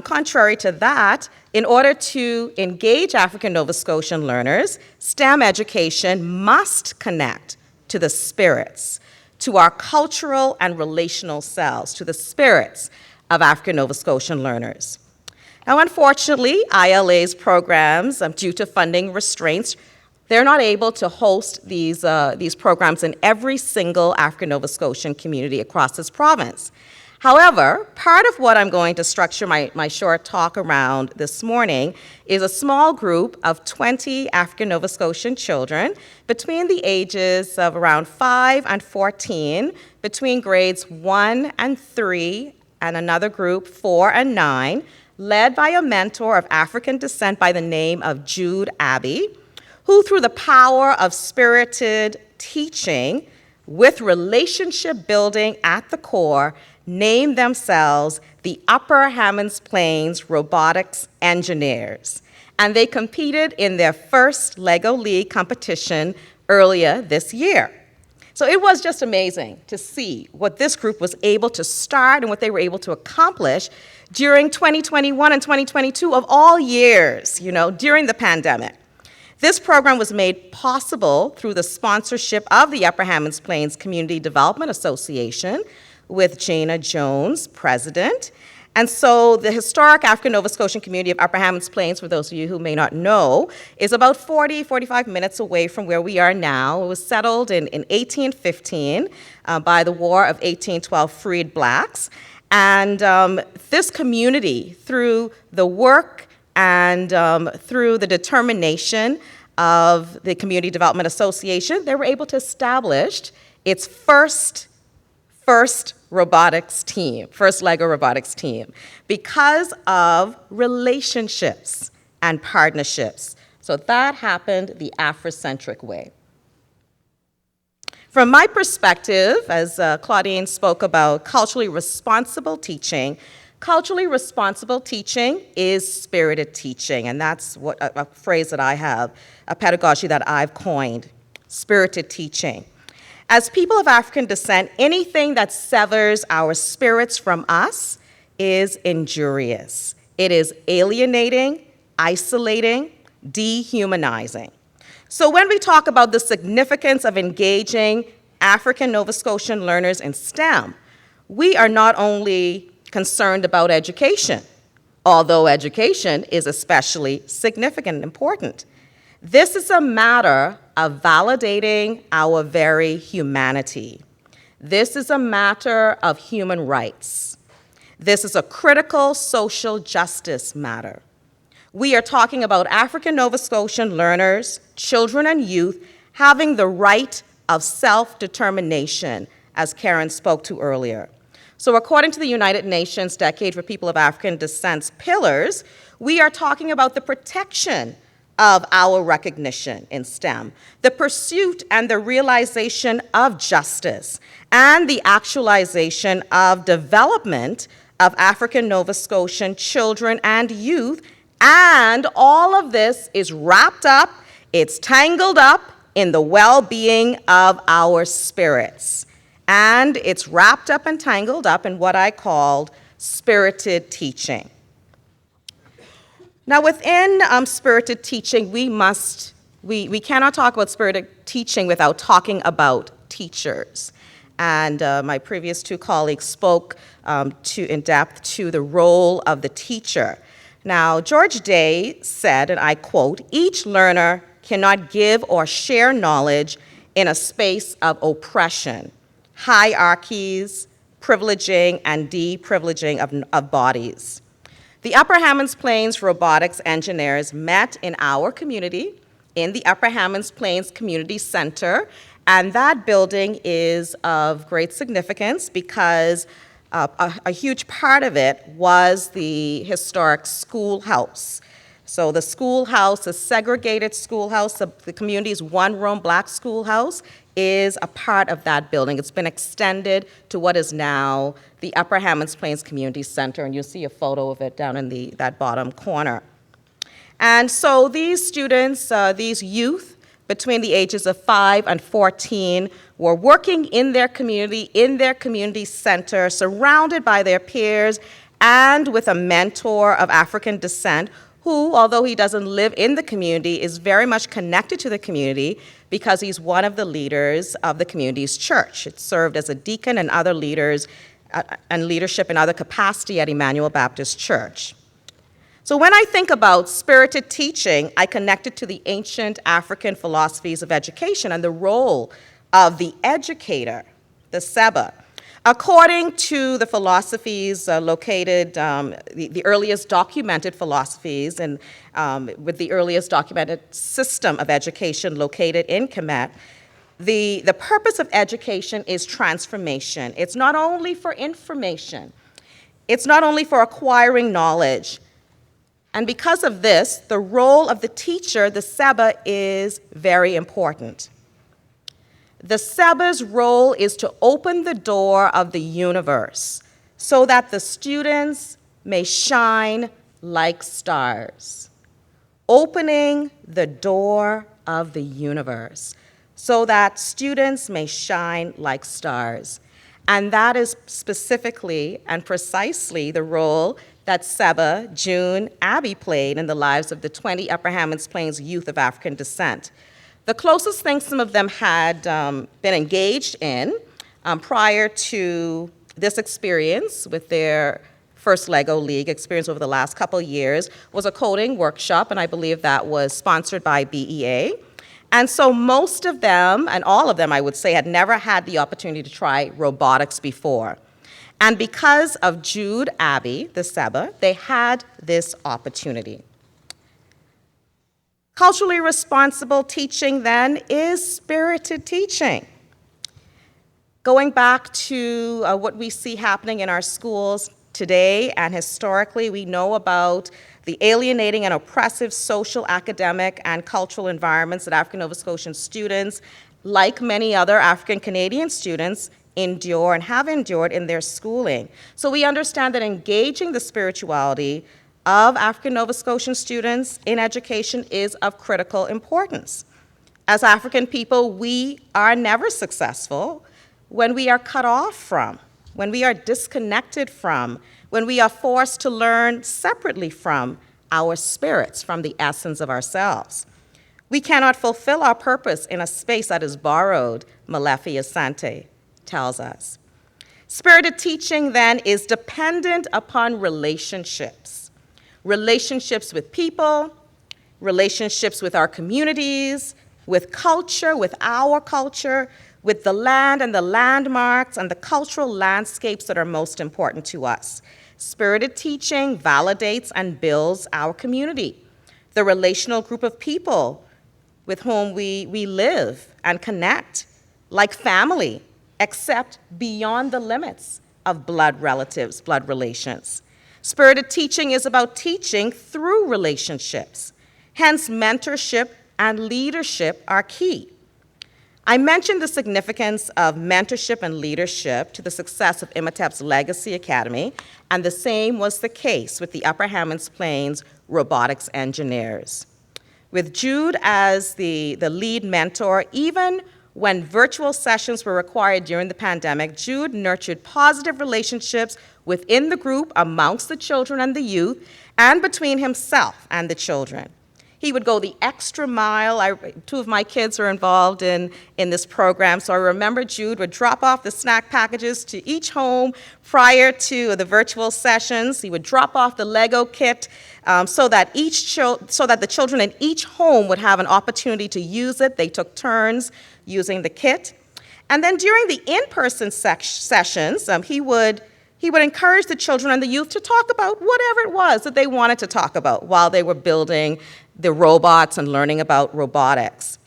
contrary to that, in order to engage African Nova Scotian learners, STEM education must connect to the spirits, to our cultural and relational selves, to the spirits of African Nova Scotian learners. Now, unfortunately, ILA's programs, due to funding restraints, they're not able to host these programs in every single African Nova Scotian community across this province. However, part of what I'm going to structure my short talk around this morning is a small group of 20 African Nova Scotian children between the ages of around 5 and 14, between grades 1 and 3, and another group 4 and 9, led by a mentor of African descent by the name of Jude Abbey, who through the power of spirited teaching with relationship building at the core, named themselves the Upper Hammonds Plains Robotics Engineers. And they competed in their first LEGO League competition earlier this year. So it was just amazing to see what this group was able to start and what they were able to accomplish during 2021 and 2022 of all years, during the pandemic. This program was made possible through the sponsorship of the Upper Hammonds Plains Community Development Association, with Jana Jones, president. And so the historic African Nova Scotian community of Upper Hammonds Plains, for those of you who may not know, is about 45 minutes away from where we are now. It was settled in 1815 by the War of 1812 freed blacks. And this community, through the work and through the determination of the Community Development Association, they were able to establish its first robotics team, first LEGO robotics team, because of relationships and partnerships. So that happened the Afrocentric way. From my perspective, as Claudine spoke about culturally responsible teaching is spirited teaching, and that's what a phrase that I have, a pedagogy that I've coined, spirited teaching. As people of African descent, anything that severs our spirits from us is injurious. It is alienating, isolating, dehumanizing. So when we talk about the significance of engaging African Nova Scotian learners in STEM, we are not only concerned about education, although education is especially significant and important. This is a matter of validating our very humanity. This is a matter of human rights. This is a critical social justice matter. We are talking about African Nova Scotian learners, children and youth, having the right of self-determination, as Karen spoke to earlier. So according to the United Nations Decade for People of African Descent's pillars, we are talking about the protection of our recognition in STEM, the pursuit and the realization of justice, and the actualization of development of African Nova Scotian children and youth, and all of this is wrapped up, it's tangled up in the well-being of our spirits. And it's wrapped up and tangled up in what I called spirited teaching. Now, within spirited teaching, we cannot talk about spirited teaching without talking about teachers. And my previous two colleagues spoke in depth to the role of the teacher. Now, George Day said, and I quote, "Each learner cannot give or share knowledge in a space of oppression, hierarchies, privileging, and deprivileging of bodies." The Upper Hammonds Plains Robotics Engineers met in our community, in the Upper Hammonds Plains Community Center, And that building is of great significance because a huge part of it was the historic schoolhouse. So the schoolhouse, the segregated schoolhouse, the community's one-room black schoolhouse, is a part of that building. It's been extended to what is now the Upper Hammonds Plains Community Center, and you'll see a photo of it down in that bottom corner. And so these students, these youth, between the ages of 5 and 14, were working in their community center, surrounded by their peers and with a mentor of African descent who, although he doesn't live in the community, is very much connected to the community because he's one of the leaders of the community's church. It served as a deacon and other leaders and leadership in other capacity at Emmanuel Baptist Church. So when I think about spirited teaching, I connect it to the ancient African philosophies of education and the role of the educator, the Seba. According to the philosophies located, the earliest documented philosophies and with the earliest documented system of education located in Kemet, the purpose of education is transformation. It's not only for information. It's not only for acquiring knowledge. And because of this, the role of the teacher, the Seba, is very important. The Seba's role is to open the door of the universe so that the students may shine like stars. Opening the door of the universe so that students may shine like stars. And that is specifically and precisely the role that Seba, June, Abby played in the lives of the 20 Upper Hammonds Plains youth of African descent. The closest thing some of them had been engaged in prior to this experience with their first LEGO League experience over the last couple years was a coding workshop, and I believe that was sponsored by BEA. And so most of them, and all of them I would say, had never had the opportunity to try robotics before. And because of Jude Abbey, the Seba, they had this opportunity. Culturally responsible teaching, then, is spirited teaching. Going back to what we see happening in our schools today and historically, we know about the alienating and oppressive social, academic, and cultural environments that African Nova Scotian students, like many other African Canadian students, endure and have endured in their schooling. So we understand that engaging the spirituality of African Nova Scotian students in education is of critical importance. As African people, we are never successful when we are cut off from, when we are disconnected from, when we are forced to learn separately from our spirits, from the essence of ourselves. We cannot fulfill our purpose in a space that is borrowed, Malefi Asante tells us. Spirited teaching, then, is dependent upon relationships. Relationships with people, relationships with our communities, with culture, with our culture, with the land and the landmarks and the cultural landscapes that are most important to us. Spirited teaching validates and builds our community, the relational group of people with whom we live and connect, like family, except beyond the limits of blood relatives, blood relations. Spirited teaching is about teaching through relationships. Hence, mentorship and leadership are key. I mentioned the significance of mentorship and leadership to the success of Imhotep's Legacy Academy, and the same was the case with the Upper Hammonds Plains robotics engineers. With Jude as the lead mentor, even when virtual sessions were required during the pandemic, Jude nurtured positive relationships within the group, amongst the children and the youth, and between himself and the children. He would go the extra mile. Two of my kids were involved in this program, so I remember Jude would drop off the snack packages to each home prior to the virtual sessions. He would drop off the Lego kit so that the children in each home would have an opportunity to use it. They took turns using the kit. And then during the in-person sessions, he would encourage the children and the youth to talk about whatever it was that they wanted to talk about while they were building the robots and learning about robotics.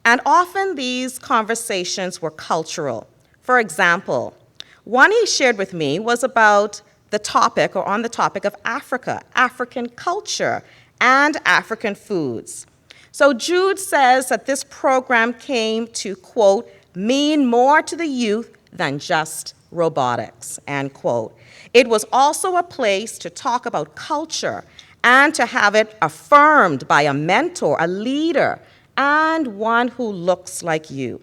And often these conversations were cultural. For example, one he shared with me was about the topic, or on the topic of Africa, African culture, and African foods. So Jude says that this program came to, quote, mean more to the youth than just robotics, end quote. It was also a place to talk about culture and to have it affirmed by a mentor, a leader, and one who looks like you.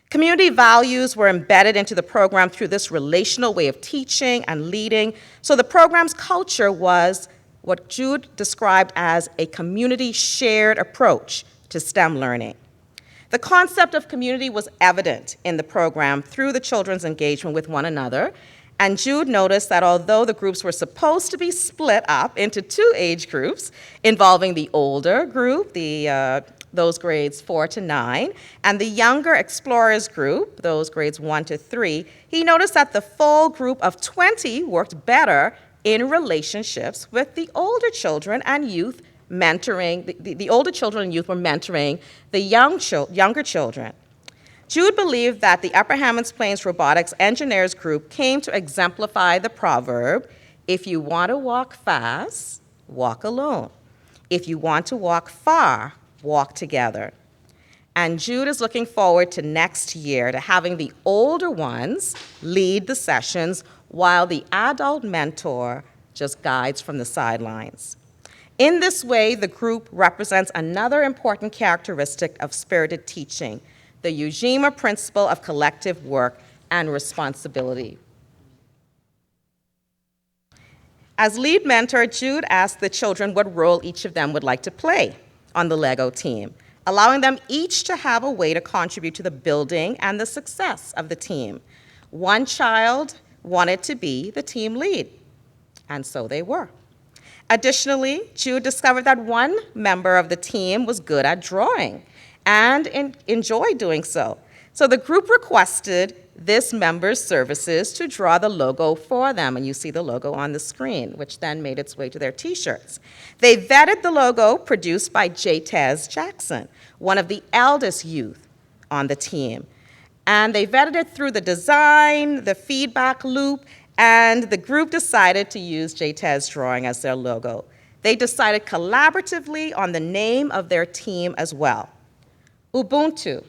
Community values were embedded into the program through this relational way of teaching and leading. So the program's culture was what Jude described as a community shared approach to STEM learning. The concept of community was evident in the program through the children's engagement with one another, and Jude noticed that although the groups were supposed to be split up into two age groups involving the older group, those grades 4 to 9, and the younger explorers group, those grades 1 to 3, he noticed that the full group of 20 worked better in relationships with the older children and youth mentoring, the older children and youth were mentoring the younger children. Jude believed that the Upper Hammonds Plains Robotics Engineers Group came to exemplify the proverb, if you want to walk fast, walk alone. If you want to walk far, walk together. And Jude is looking forward to next year to having the older ones lead the sessions while the adult mentor just guides from the sidelines. In this way, the group represents another important characteristic of spirited teaching, the Ujima principle of collective work and responsibility. As lead mentor, Jude asked the children what role each of them would like to play on the Lego team, allowing them each to have a way to contribute to the building and the success of the team. One child wanted to be the team lead, and so they were. Additionally, Jude discovered that one member of the team was good at drawing and enjoyed doing so. So the group requested this member's services to draw the logo for them, and you see the logo on the screen, which then made its way to their t-shirts. They vetted the logo produced by J. Jackson, one of the eldest youth on the team. And they vetted it through the design, the feedback loop, and the group decided to use J. drawing as their logo. They decided collaboratively on the name of their team as well. Ubuntu.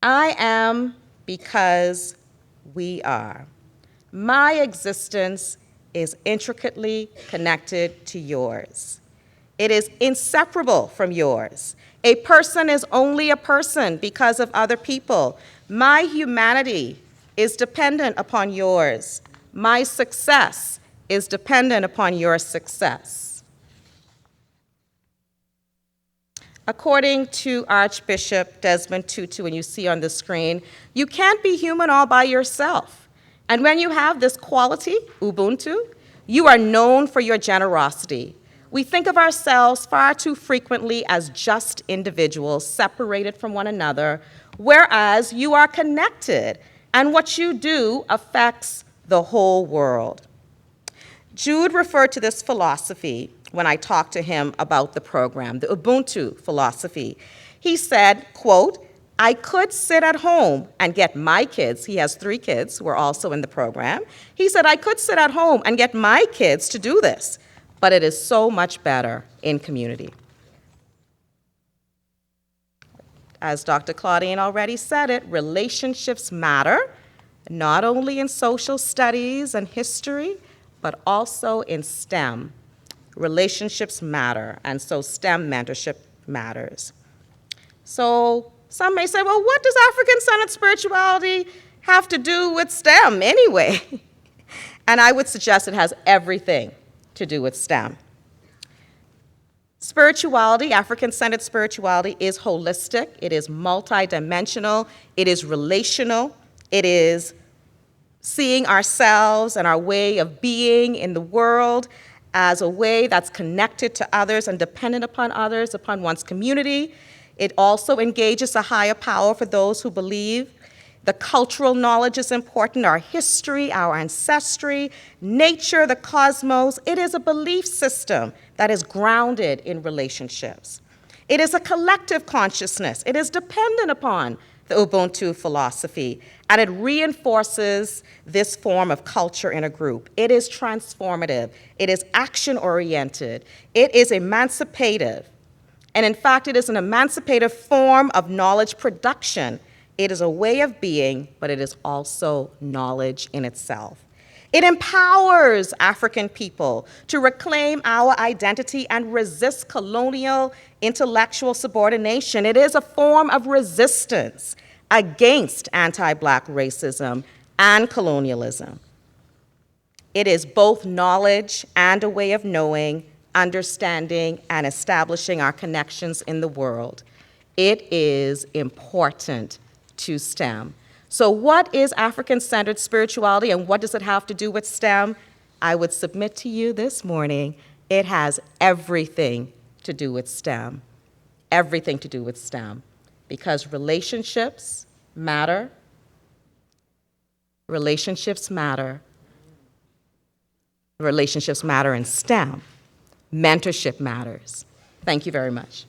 I am because we are. My existence is intricately connected to yours. It is inseparable from yours. A person is only a person because of other people. My humanity is dependent upon yours. My success is dependent upon your success. According to Archbishop Desmond Tutu, and you see on the screen, you can't be human all by yourself. And when you have this quality, Ubuntu, you are known for your generosity. We think of ourselves far too frequently as just individuals separated from one another, whereas you are connected, and what you do affects the whole world. Jude referred to this philosophy when I talked to him about the program, the Ubuntu philosophy. He said, quote, I could sit at home and get my kids, he has 3 kids who are also in the program. He said, I could sit at home and get my kids to do this, but it is so much better in community. As Dr. Claudine already said it, relationships matter, not only in social studies and history, but also in STEM. Relationships matter, and so STEM mentorship matters. So some may say, well, what does African-centered spirituality have to do with STEM anyway? And I would suggest it has everything to do with STEM. Spirituality, African-centered spirituality, is holistic, it is multidimensional, it is relational, it is seeing ourselves and our way of being in the world as a way that's connected to others and dependent upon others, upon one's community. It also engages a higher power for those who believe. The cultural knowledge is important, our history, our ancestry, nature, the cosmos. It is a belief system that is grounded in relationships. It is a collective consciousness. It is dependent upon the Ubuntu philosophy, and it reinforces this form of culture in a group. It is transformative. It is action-oriented. It is emancipative. And in fact, it is an emancipative form of knowledge production. It is a way of being, but it is also knowledge in itself. It empowers African people to reclaim our identity and resist colonial intellectual subordination. It is a form of resistance against anti-Black racism and colonialism. It is both knowledge and a way of knowing, understanding, and establishing our connections in the world. It is important to STEM. So what is African-centered spirituality and what does it have to do with STEM? I would submit to you this morning, it has everything to do with STEM. Everything to do with STEM. Because relationships matter. Relationships matter. Relationships matter in STEM. Mentorship matters. Thank you very much.